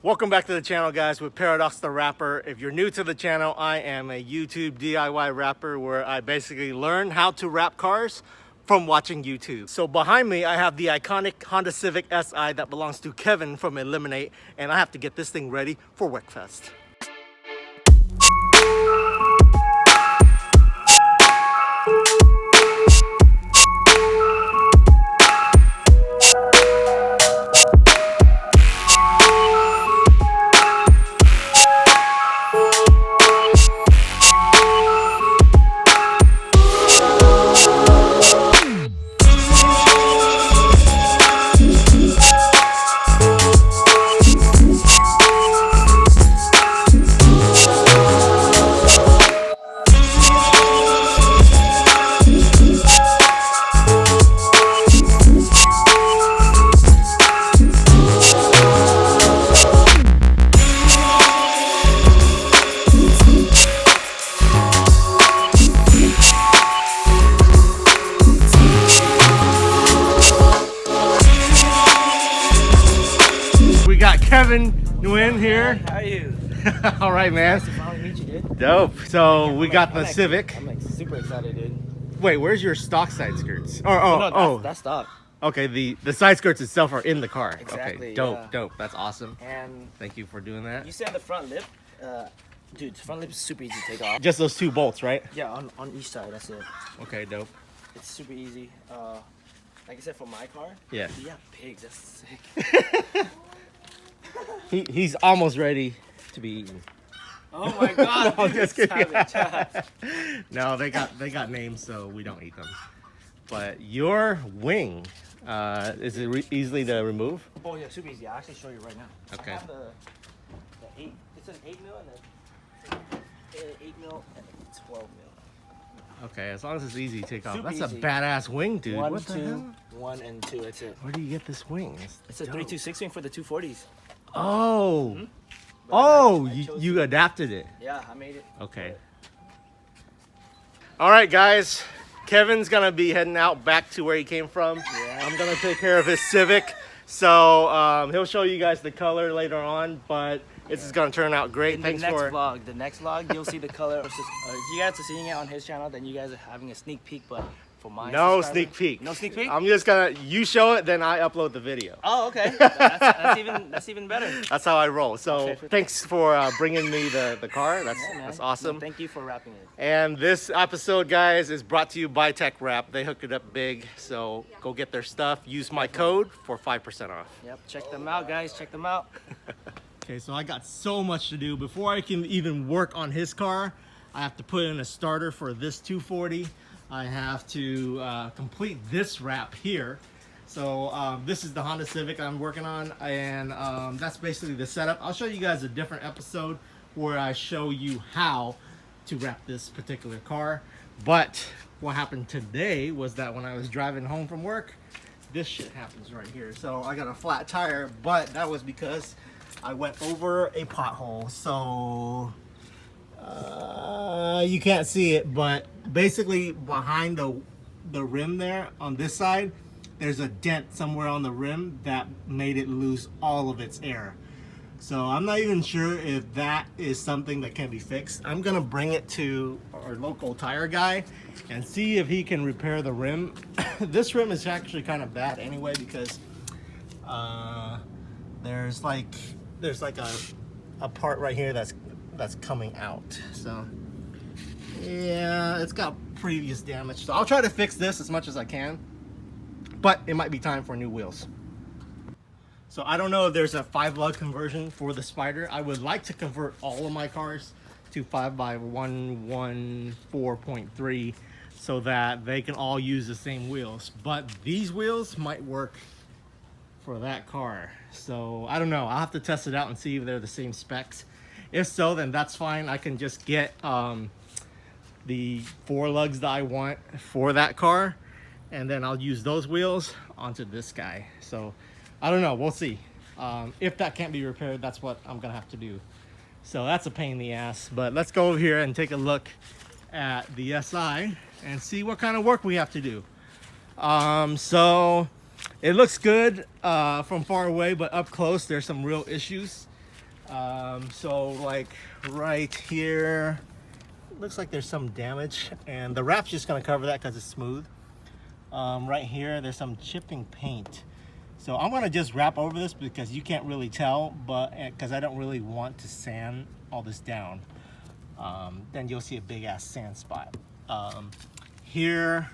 Welcome back to the channel, guys, with Paradox the Rapper. If you're new to the channel, I am a YouTube DIY rapper where I basically learn how to wrap cars from watching YouTube. So behind me, I have the iconic Honda Civic SI that belongs to Kevin from Illiminate, and I have to get this thing ready for Wickfest. Kevin Nguyen here. How are you? All right, man. Nice to finally meet you, dude. Dope. So we got the Civic. I'm like super excited, dude. Wait, where's your stock side skirts? That's stock. Okay, the side skirts itself are in the car. Exactly. Okay, dope, yeah. dope. That's awesome. And Thank you for doing that. you said the front lip, dude. The front lip is super easy to take off. Just those two bolts, right? Yeah, on each side. That's it. Okay, dope. It's super easy. Like I said, for my car. Yeah. Yeah, pigs. That's sick. He's almost ready to be eaten. Oh my God! I'm just kidding. Savage. No, they got names, so we don't eat them. But your wing, is it easily to remove? Oh yeah, super easy. I'll actually show you right now. Okay. I have the 8. It's an 8 mil and an 8 mil and a 12 mil. Okay, as long as it's easy to take off. Super That's easy. a badass wing, dude. One, What the two, hell? 1 and 2. That's it. Where do you get this wing? It's a 326 wing for the 240s. Oh. Hmm? Oh, I chose you adapted it. Yeah, I made it. Okay. All right, guys. Kevin's gonna be heading out back to where he came from. Yeah. I'm gonna take care of his Civic. So he'll show you guys the color later on, but this is gonna turn out great. In Thanks the next for vlog, you'll see the color. If you guys are seeing it on his channel, then you guys are having a sneak peek. But for my no subscriber- sneak peek. No sneak peek. I'm just gonna you show it, then I upload the video. Oh, okay. That's even better. That's how I roll. So Okay. thanks for bringing me the car. That's Yeah, man. that's awesome. No, thank you for wrapping it. And this episode, guys, is brought to you by Tech Wrap. They hooked it up big, so go get their stuff. Use my code for 5% off. Yep. Check them out, guys. Check them out. Okay, So I got so much to do. Before I can even work on his car, I have to put in a starter for this 240. I have to complete this wrap here. So this is the Honda Civic I'm working on, and that's basically the setup. I'll show you guys a different episode where I show you how to wrap this particular car. But what happened today was that when I was driving home from work, this shit happens right here. So I got a flat tire, but that was because I went over a pothole. So you can't see it, but basically behind the rim there on this side, there's a dent somewhere on the rim that made it lose all of its air. So I'm not even sure if that is something that can be fixed. I'm gonna bring it to our local tire guy and see if he can repair the rim. This rim is actually kind of bad anyway because there's like a part right here that's coming out. So yeah, it's got previous damage. So I'll try to fix this as much as I can, but it might be time for new wheels. So I don't know if there's a 5-lug conversion for the Spider. I would like to convert all of my cars to 5x114.3 so that they can all use the same wheels. But these wheels might work for that car. So I don't know. I'll have to test it out and see if they're the same specs. If so, then that's fine. I can just get the 4 lugs that I want for that car, and then I'll use those wheels onto this guy. So I don't know, we'll see. If that can't be repaired, that's what I'm gonna have to do. So that's a pain in the ass, but let's go over here and take a look at the SI and see what kind of work we have to do. So it looks good from far away, but up close there's some real issues. So like right here, looks like there's some damage, and the wrap's just gonna cover that because it's smooth. Right here, there's some chipping paint. So I'm gonna just wrap over this because you can't really tell, but because I don't really want to sand all this down. Then you'll see a big ass sand spot. Here,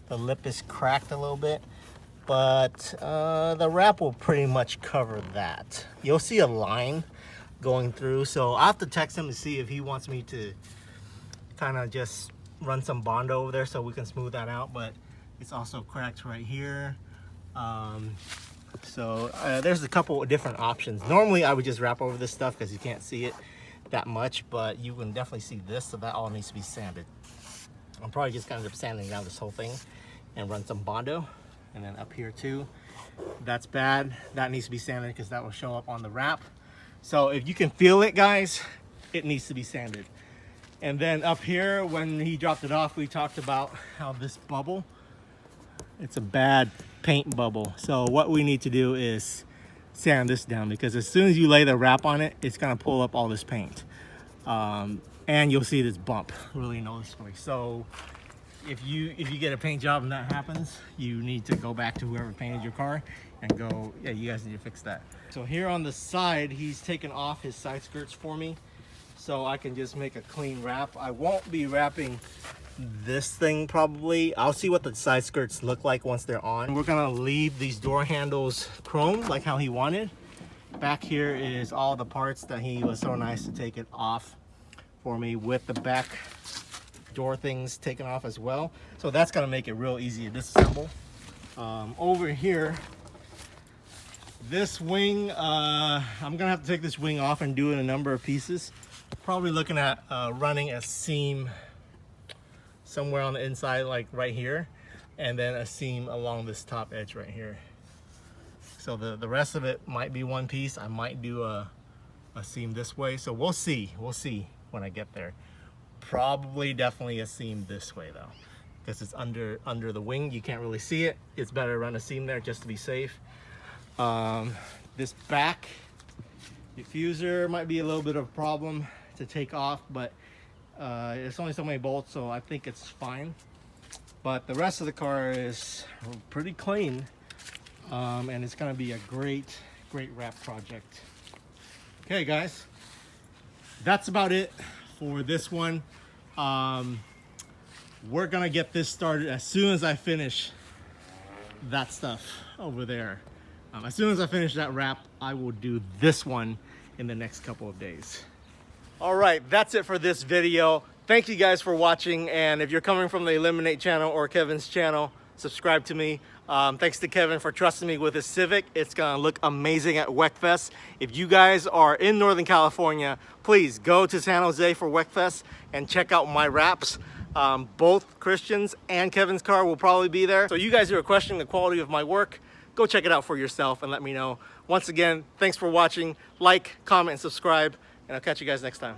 the lip is cracked a little bit, but the wrap will pretty much cover that. You'll see a line going through, so I'll have to text him to see if he wants me to kind of just run some Bondo over there so we can smooth that out, but it's also cracked right here. There's a couple of different options. Normally I would just wrap over this stuff because you can't see it that much, but you can definitely see this, so that all needs to be sanded. I'm probably just gonna end up sanding down this whole thing and run some Bondo. And then up here too, that's bad. That needs to be sanded because that will show up on the wrap. So if you can feel it, guys, it needs to be sanded. And then up here, when he dropped it off, we talked about how this bubble, it's a bad paint bubble. So what we need to do is sand this down, because as soon as you lay the wrap on it, it's gonna pull up all this paint. And you'll see this bump really noticeably. So if you get a paint job and that happens, you need to go back to whoever painted your car and go, yeah, you guys need to fix that. So here on the side, he's taken off his side skirts for me, so I can just make a clean wrap. I won't be wrapping this thing probably. I'll see what the side skirts look like once they're on. We're gonna leave these door handles chrome like how he wanted. Back here is all the parts that he was so nice to take it off for me, with the back door things taken off as well. So that's gonna make it real easy to disassemble. Over here, this wing, I'm gonna have to take this wing off and do it in a number of pieces. Probably looking at running a seam somewhere on the inside, like right here, and then a seam along this top edge right here. So the rest of it might be one piece. I might do a seam this way. So we'll see when I get there. Probably definitely a seam this way though, because it's under the wing. You can't really see it. It's better to run a seam there just to be safe. This back diffuser might be a little bit of a problem to take off, but it's only so many bolts, so I think it's fine. But the rest of the car is pretty clean, and it's gonna be a great wrap project. Okay guys, that's about it for this one. We're gonna get this started as soon as I finish that stuff over there. As soon as I finish that wrap, I will do this one in the next couple of days. All right, that's it for this video. Thank you guys for watching, and if you're coming from the Illiminate channel or Kevin's channel, subscribe to me. Thanks to Kevin for trusting me with his Civic. It's gonna look amazing at WECFest. If you guys are in Northern California, please go to San Jose for WECFest and check out my wraps. Both Christian's and Kevin's car will probably be there. So you guys who are questioning the quality of my work, go check it out for yourself and let me know. Once again, thanks for watching. Like, comment, and subscribe, and I'll catch you guys next time.